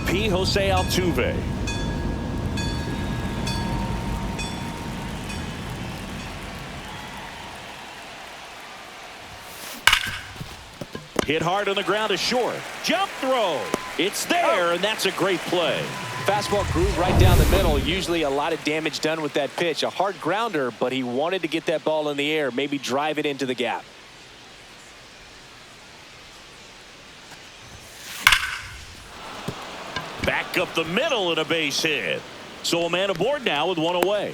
MVP, Jose Altuve. Hit hard on the ground to short. Jump throw. It's there, and that's a great play. Fastball groove right down the middle. Usually a lot of damage done with that pitch. A hard grounder, but he wanted to get that ball in the air, maybe drive it into the gap. Back up the middle and a base hit. So a man aboard now with one away.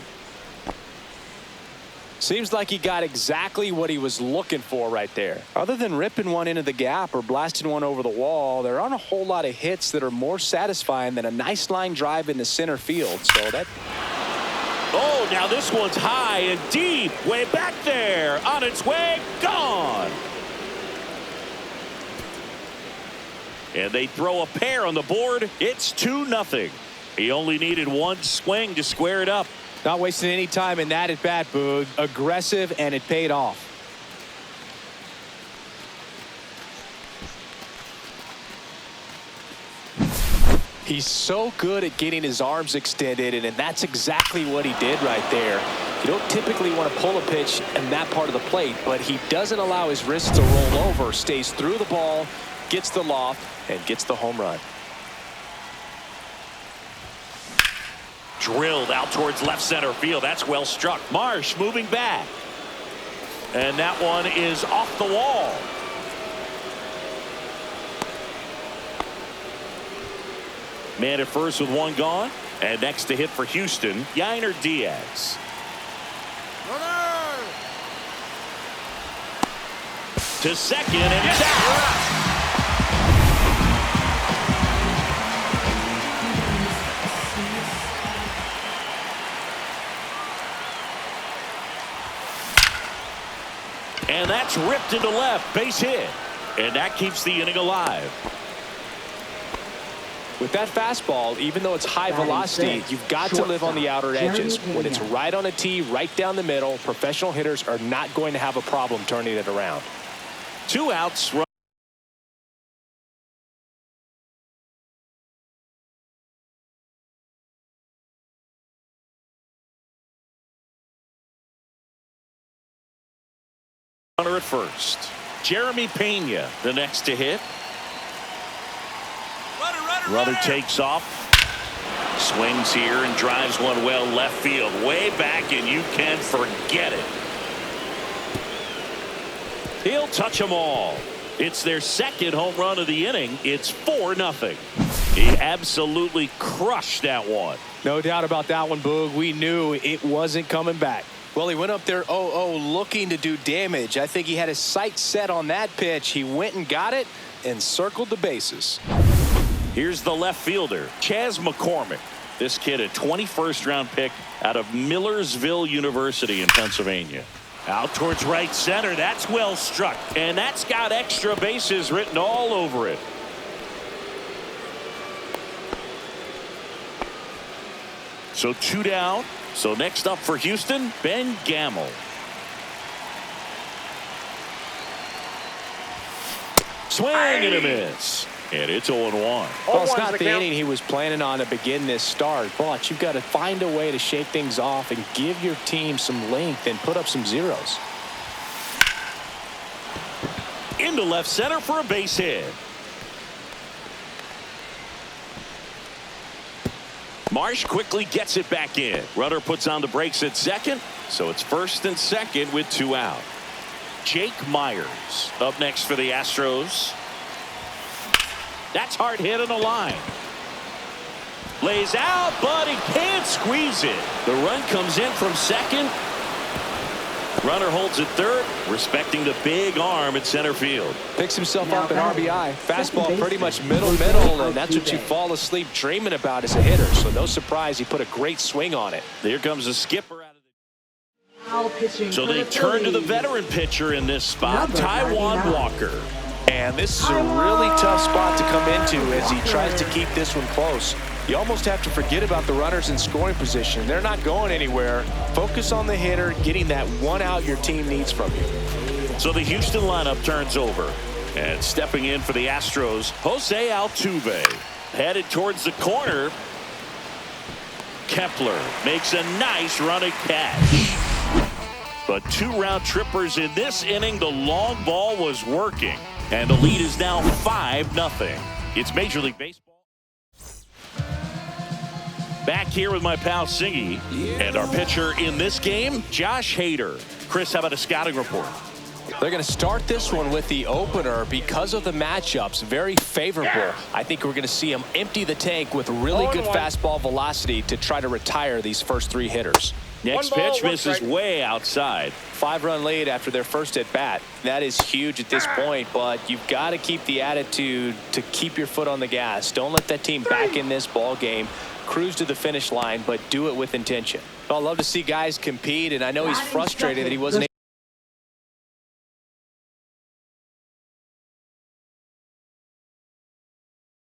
Seems like he got exactly what he was looking for right there. Other than ripping one into the gap or blasting one over the wall, there aren't a whole lot of hits that are more satisfying than a nice line drive into center field. So that. Oh, now this one's high and deep. Way back there. On its way. Gone. And they throw a pair on the board. It's 2-0. He only needed one swing to square it up. Not wasting any time in that at bat, Boog. Aggressive, and it paid off. He's so good at getting his arms extended, and that's exactly what he did right there. You don't typically want to pull a pitch in that part of the plate, but he doesn't allow his wrists to roll over, stays through the ball, gets the loft, and gets the home run. Drilled out towards left center field. That's well struck. Marsh moving back. And that one is off the wall. Man at first with one gone. And next to hit for Houston, Yainer Diaz. Runner! To second and it's out. And that's ripped into left. Base hit. And that keeps the inning alive. With that fastball, even though it's high velocity, you've got to live on the outer edges. When it's right on a tee, right down the middle, professional hitters are not going to have a problem turning it around. 2 outs. Runner at first. Jeremy Pena, the next to hit. Runner takes off. Swings here and drives one well left field. Way back, and you can forget it. He'll touch them all. It's their second home run of the inning. It's 4-0. He absolutely crushed that one. No doubt about that one, Boog. We knew it wasn't coming back. Well, he went up there 0-0 looking to do damage. I think he had his sights set on that pitch. He went and got it and circled the bases. Here's the left fielder, Chas McCormick. This kid, a 21st round pick out of Millersville University in Pennsylvania. Out towards right center. That's well struck. And that's got extra bases written all over it. So 2 down. So next up for Houston, Ben Gamel. Swing and a miss. And it's 0-1. Well, it's not the inning he was planning on to begin this start, but you've got to find a way to shake things off and give your team some length and put up some zeros. Into left center for a base hit. Marsh quickly gets it back in. Runner puts on the brakes at second, so it's first and second with 2 out. Jake Myers up next for the Astros. That's hard hit on the line. Lays out, but he can't squeeze it. The run comes in from second. Runner holds at third, respecting the big arm at center field. Picks himself up an RBI. Fastball pretty much middle, and that's what you fall asleep dreaming about as a hitter. So no surprise he put a great swing on it. There comes the skipper out of the... So they turn to the veteran pitcher in this spot, Taijuan Walker. And this is a really tough spot to come into as he tries to keep this one close. You almost have to forget about the runners in scoring position. They're not going anywhere. Focus on the hitter, getting that one out your team needs from you. So the Houston lineup turns over. And stepping in for the Astros, Jose Altuve. headed towards the corner. Kepler makes a nice running catch. But 2 round trippers in this inning. The long ball was working. And the lead is now 5-0. It's Major League Baseball. Back here with my pal Singy. And our pitcher in this game, Josh Hader. Chris, how about a scouting report? They're going to start this one with the opener because of the matchups. Very favorable. I think we're going to see him empty the tank with really good fastball velocity to try to retire these first 3 hitters. Next pitch misses way outside. 5-run lead after their first at bat. That is huge at this point, but you've got to keep the attitude to keep your foot on the gas. Don't let that team back in this ball game. Cruise to the finish line, but do it with intention. I love to see guys compete, and I know he's frustrated that he wasn't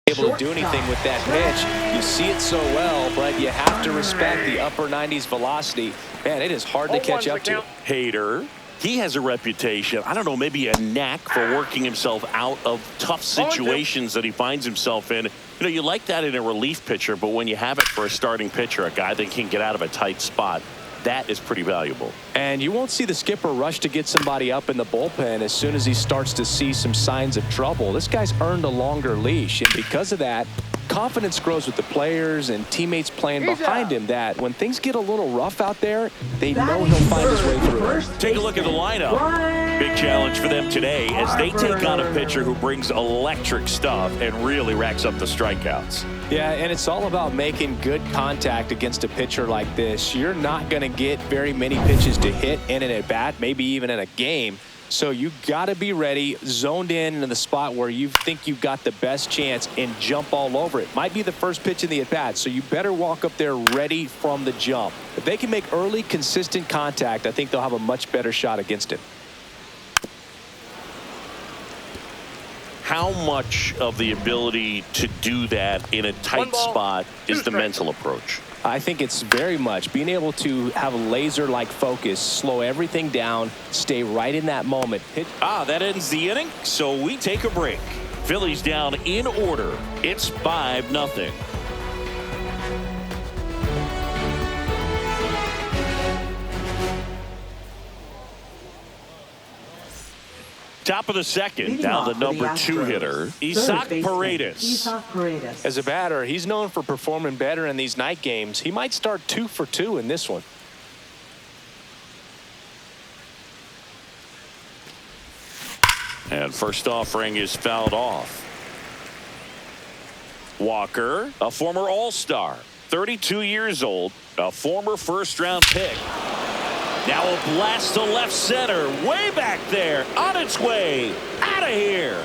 able to do anything with that pitch. You see it so well, but you have to respect the upper 90s velocity. Man, it is hard to catch up to. Hader, he has a reputation, I don't know, maybe a knack for working himself out of tough situations that he finds himself in. You know, you like that in a relief pitcher, but when you have it for a starting pitcher, a guy that can get out of a tight spot, that is pretty valuable. And you won't see the skipper rush to get somebody up in the bullpen as soon as he starts to see some signs of trouble. This guy's earned a longer leash, and because of that, confidence grows with the players and teammates playing behind him, that when things get a little rough out there, they know he'll find his way through. Take a look at the lineup. Big challenge for them today as they take on a pitcher who brings electric stuff and really racks up the strikeouts. Yeah, and it's all about making good contact against a pitcher like this. You're not going to get very many pitches to hit in an at-bat, maybe even in a game. So you got to be ready, zoned in the spot where you think you've got the best chance, and jump all over it. Might be the first pitch in the at-bat, so you better walk up there ready from the jump. If they can make early, consistent contact, I think they'll have a much better shot against him. How much of the ability to do that in a tight spot is the mental approach? I think it's very much being able to have a laser-like focus, slow everything down, stay right in that moment. That ends the inning, so we take a break. Phillies down in order. It's 5-0. Top of the second, down the number 2 hitter, Isaac Paredes. As a batter, he's known for performing better in these night games. He might start 2 for 2 in this one. And first offering is fouled off. Walker, a former All-Star, 32 years old, a former first-round pick. Now a blast to left center, way back there, on its way, out of here.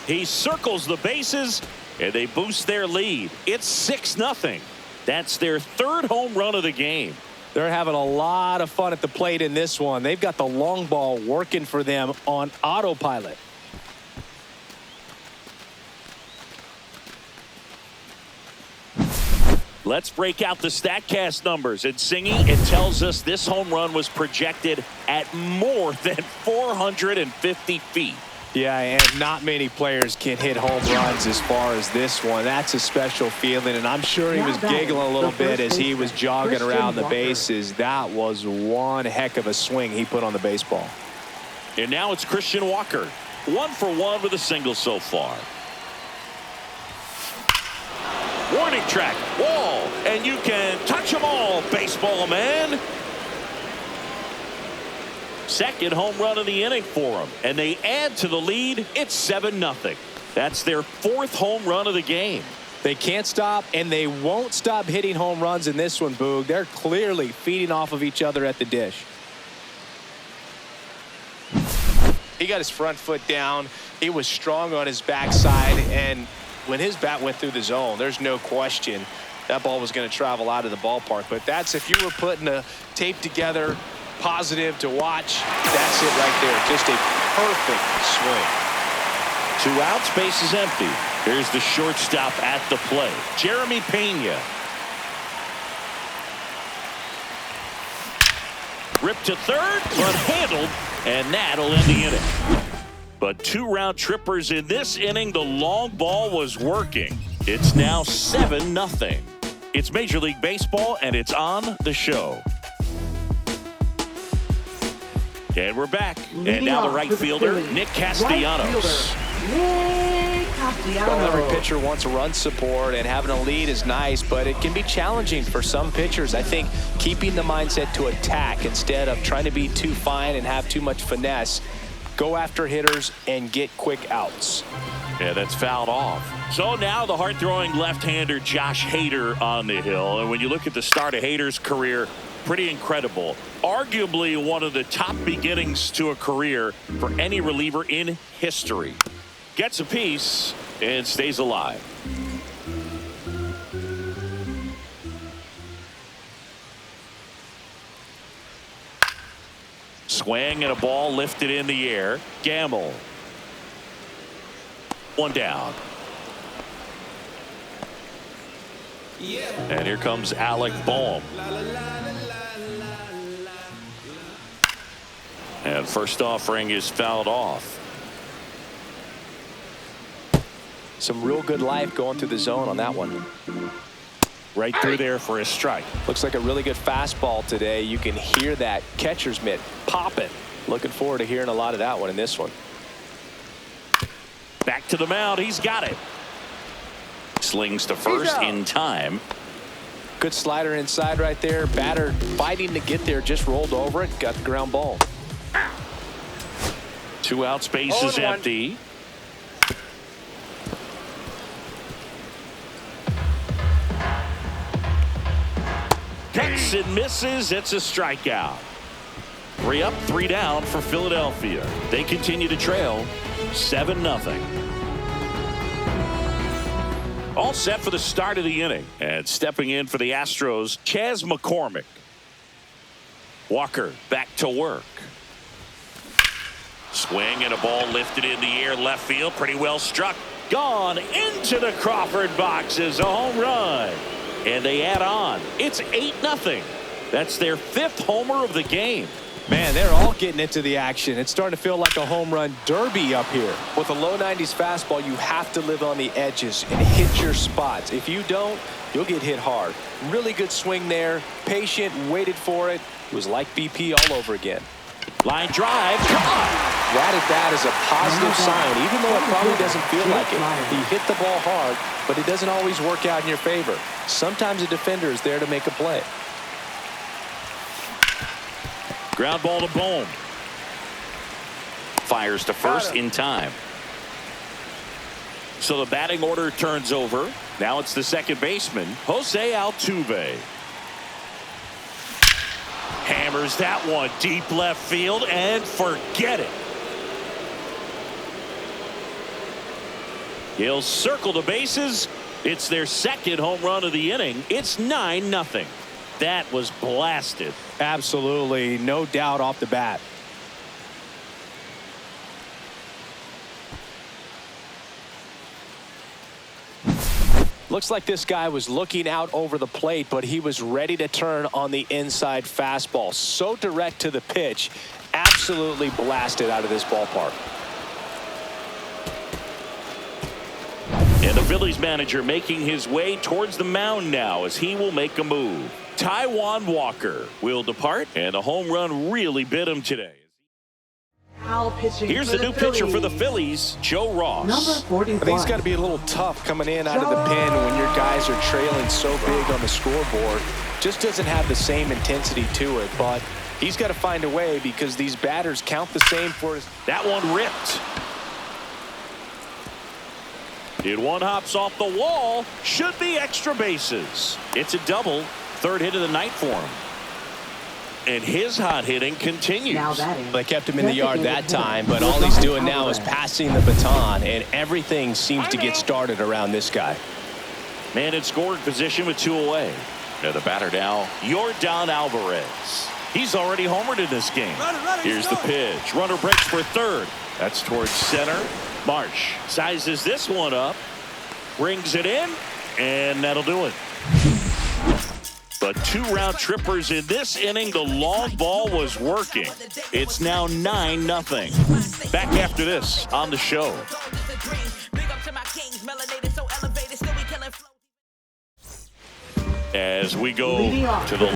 He circles the bases, and they boost their lead. It's 6-0. That's their 3rd home run of the game. They're having a lot of fun at the plate in this one. They've got the long ball working for them on autopilot. Let's break out the StatCast numbers. And Singy, it tells us this home run was projected at more than 450 feet. Yeah, and not many players can hit home runs as far as this one. That's a special feeling, and I'm sure he was giggling a little bit as he was jogging around the bases. That was one heck of a swing he put on the baseball. And now it's Christian Walker. 1 for 1 with a single so far. Warning track, wall, and you can touch them all, baseball man. Second home run of the inning for them, and they add to the lead. It's 7-0. That's their 4th home run of the game. They can't stop, and they won't stop hitting home runs in this one, Boog. They're clearly feeding off of each other at the dish. He got his front foot down. He was strong on his backside, and when his bat went through the zone, there's no question that ball was going to travel out of the ballpark. But that's, if you were putting a tape together, positive to watch, that's it right there. Just a perfect swing. 2 outs, base is empty. Here's the shortstop at the plate, Jeremy Pena. Ripped to third, but handled, and that'll end the inning. But 2 round trippers in this inning. The long ball was working. It's now 7-0. It's Major League Baseball, and it's on the show. And we're back. And now the right fielder, Nick Castellanos. Well, every pitcher wants run support, and having a lead is nice, but it can be challenging for some pitchers. I think keeping the mindset to attack instead of trying to be too fine and have too much finesse. Go after hitters and get quick outs. Yeah, that's fouled off. So now the hard-throwing left-hander Josh Hader on the hill. And when you look at the start of Hader's career, pretty incredible. Arguably one of the top beginnings to a career for any reliever in history. Gets a piece and stays alive. Swing and a ball lifted in the air. Gamble. 1 down. And here comes Alec Boehm. And first offering is fouled off. Some real good life going through the zone on that one. Right through there for a strike. Looks like a really good fastball today. You can hear that catcher's mitt popping. Looking forward to hearing a lot of that one in this one. Back to the mound. He's got it. Slings to first in time. Good slider inside right there. Batter fighting to get there. Just rolled over it. Got the ground ball. 2 out. Space is empty. Hits and misses. It's a strikeout. 3 up, 3 down for Philadelphia. They continue to trail 7-0. All set for the start of the inning. And stepping in for the Astros, Chas McCormick. Walker back to work. Swing and a ball lifted in the air left field. Pretty well struck. Gone into the Crawford box is a home run. And they add on. It's 8-0. That's their 5th homer of the game. Man, they're all getting into the action. It's starting to feel like a home run derby up here. With a low 90s fastball, you have to live on the edges and hit your spots. If you don't, you'll get hit hard. Really good swing there. Patient, waited for it. It was like BP all over again. Line drive. Ratted that as a positive sign, even though it probably doesn't feel like it. He hit the ball hard, but it doesn't always work out in your favor. Sometimes a defender is there to make a play. Ground ball to Boehm. Fires to first in time. So the batting order turns over. Now it's the second baseman, Jose Altuve. Hammers that one deep left field and forget it. He'll circle the bases. It's their 2nd home run of the inning. It's 9-0. That was blasted. Absolutely, no doubt off the bat. Looks like this guy was looking out over the plate, but he was ready to turn on the inside fastball. So direct to the pitch, absolutely blasted out of this ballpark. And the Phillies manager making his way towards the mound now as he will make a move. Taijuan Walker will depart, and a home run really bit him today. Here's the new pitcher for the Phillies, Joe Ross. Number 41. I think it's got to be a little tough coming in out of the pen when your guys are trailing so big on the scoreboard. Just doesn't have the same intensity to it, but he's got to find a way because these batters count the same for his. That one ripped. It one hops off the wall. Should be extra bases. It's a double. 3rd hit of the night for him. And his hot hitting continues. They kept him in the yard that time, but all he's doing now is passing the baton, and everything seems to get started around this guy. Man in scoring position with 2 away. Now the batter now, Yordan Alvarez. He's already homered in this game. Here's the pitch. Runner breaks for 3rd. That's towards center. Marsh sizes this one up, brings it in, and that'll do it. But 2 round trippers in this inning. The long ball was working. It's now 9-0. Back after this on the show. As we go to the